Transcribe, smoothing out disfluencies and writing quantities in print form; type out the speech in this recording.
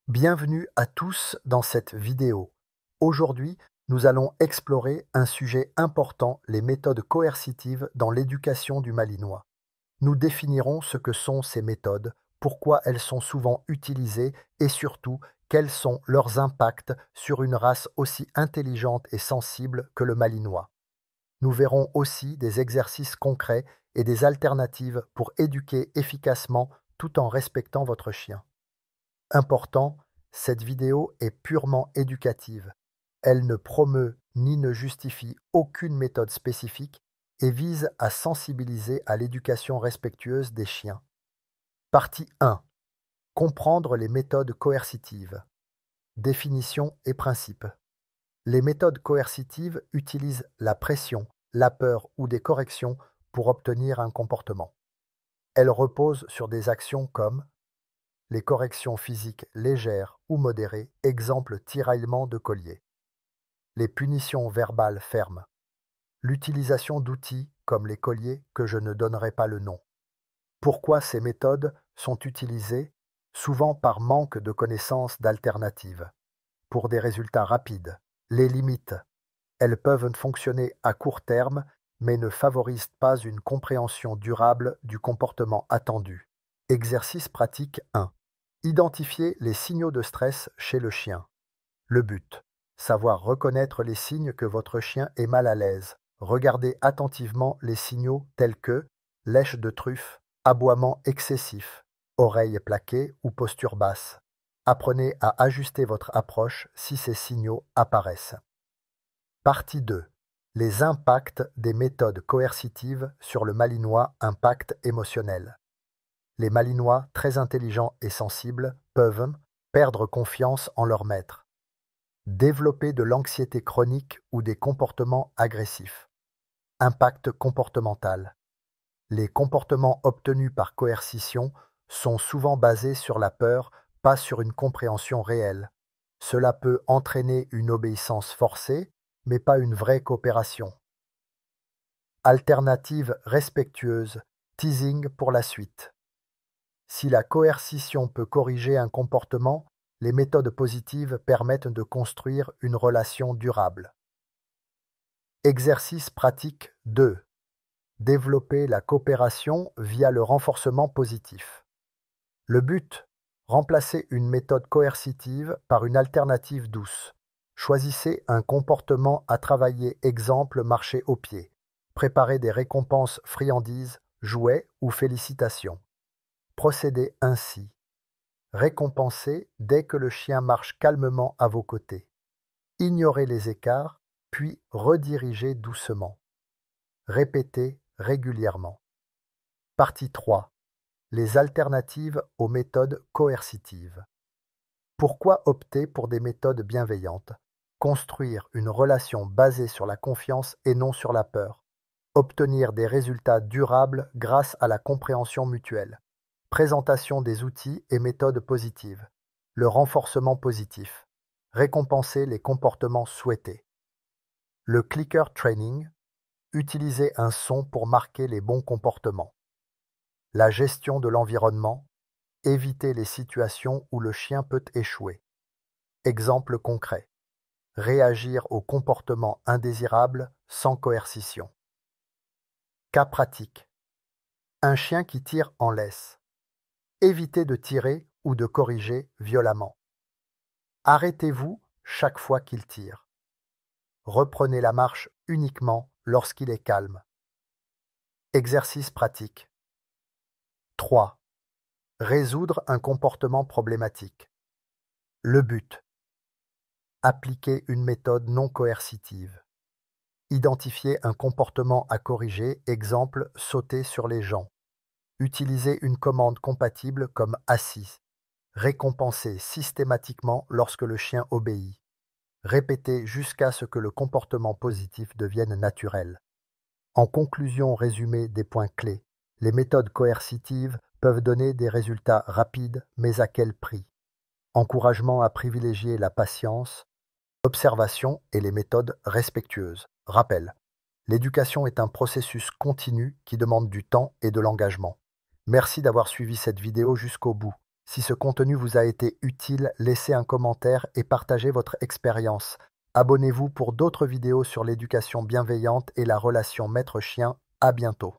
Bienvenue à tous dans cette vidéo. Aujourd'hui, nous allons explorer un sujet important, les méthodes coercitives dans l'éducation du Malinois. Nous définirons ce que sont ces méthodes, pourquoi elles sont souvent utilisées et surtout quels sont leurs impacts sur une race aussi intelligente et sensible que le Malinois. Nous verrons aussi des exercices concrets et des alternatives pour éduquer efficacement tout en respectant votre chien. Important, cette vidéo est purement éducative. Elle ne promeut ni ne justifie aucune méthode spécifique et vise à sensibiliser à l'éducation respectueuse des chiens. Partie 1. Comprendre les méthodes coercitives. Définition et principes. Les méthodes coercitives utilisent la pression, la peur ou des corrections pour obtenir un comportement. Elles reposent sur des actions comme les corrections physiques légères ou modérées, exemple tiraillement de collier. Les punitions verbales fermes. L'utilisation d'outils comme les colliers que je ne donnerai pas le nom. Pourquoi ces méthodes sont utilisées? Souvent par manque de connaissances d'alternatives. Pour des résultats rapides. Les limites. Elles peuvent fonctionner à court terme, mais ne favorisent pas une compréhension durable du comportement attendu. Exercice pratique 1. Identifier les signaux de stress chez le chien. Le but, savoir reconnaître les signes que votre chien est mal à l'aise. Regardez attentivement les signaux tels que lèche de truffe, aboiement excessif, oreilles plaquées ou posture basse. Apprenez à ajuster votre approche si ces signaux apparaissent. Partie 2. Les impacts des méthodes coercitives sur le Malinois, impact émotionnel. Les Malinois, très intelligents et sensibles, peuvent perdre confiance en leur maître, développer de l'anxiété chronique ou des comportements agressifs. Impact comportemental. Les comportements obtenus par coercition sont souvent basés sur la peur, pas sur une compréhension réelle. Cela peut entraîner une obéissance forcée, mais pas une vraie coopération. Alternative respectueuse, teasing pour la suite. Si la coercition peut corriger un comportement, les méthodes positives permettent de construire une relation durable. Exercice pratique 2. Développer la coopération via le renforcement positif. Le but, remplacer une méthode coercitive par une alternative douce. Choisissez un comportement à travailler, exemple marcher au pied. Préparez des récompenses friandises, jouets ou félicitations. Procédez ainsi. Récompensez dès que le chien marche calmement à vos côtés. Ignorez les écarts, puis redirigez doucement. Répétez régulièrement. Partie 3. Les alternatives aux méthodes coercitives. Pourquoi opter pour des méthodes bienveillantes? Construire une relation basée sur la confiance et non sur la peur. Obtenir des résultats durables grâce à la compréhension mutuelle. Présentation des outils et méthodes positives. Le renforcement positif. Récompenser les comportements souhaités. Le clicker training. Utiliser un son pour marquer les bons comportements. La gestion de l'environnement. Éviter les situations où le chien peut échouer. Exemple concret. Réagir aux comportements indésirables sans coercition. Cas pratique. Un chien qui tire en laisse. Évitez de tirer ou de corriger violemment. Arrêtez-vous chaque fois qu'il tire. Reprenez la marche uniquement lorsqu'il est calme. Exercice pratique. 3. Résoudre un comportement problématique. Le but. Appliquer une méthode non coercitive. Identifier un comportement à corriger, exemple sauter sur les gens. Utiliser une commande compatible comme assis. Récompenser systématiquement lorsque le chien obéit. Répéter jusqu'à ce que le comportement positif devienne naturel. En conclusion résumée des points clés, les méthodes coercitives peuvent donner des résultats rapides, mais à quel prix? Encouragement à privilégier la patience, l'observation et les méthodes respectueuses. Rappel, l'éducation est un processus continu qui demande du temps et de l'engagement. Merci d'avoir suivi cette vidéo jusqu'au bout. Si ce contenu vous a été utile, laissez un commentaire et partagez votre expérience. Abonnez-vous pour d'autres vidéos sur l'éducation bienveillante et la relation maître-chien. À bientôt.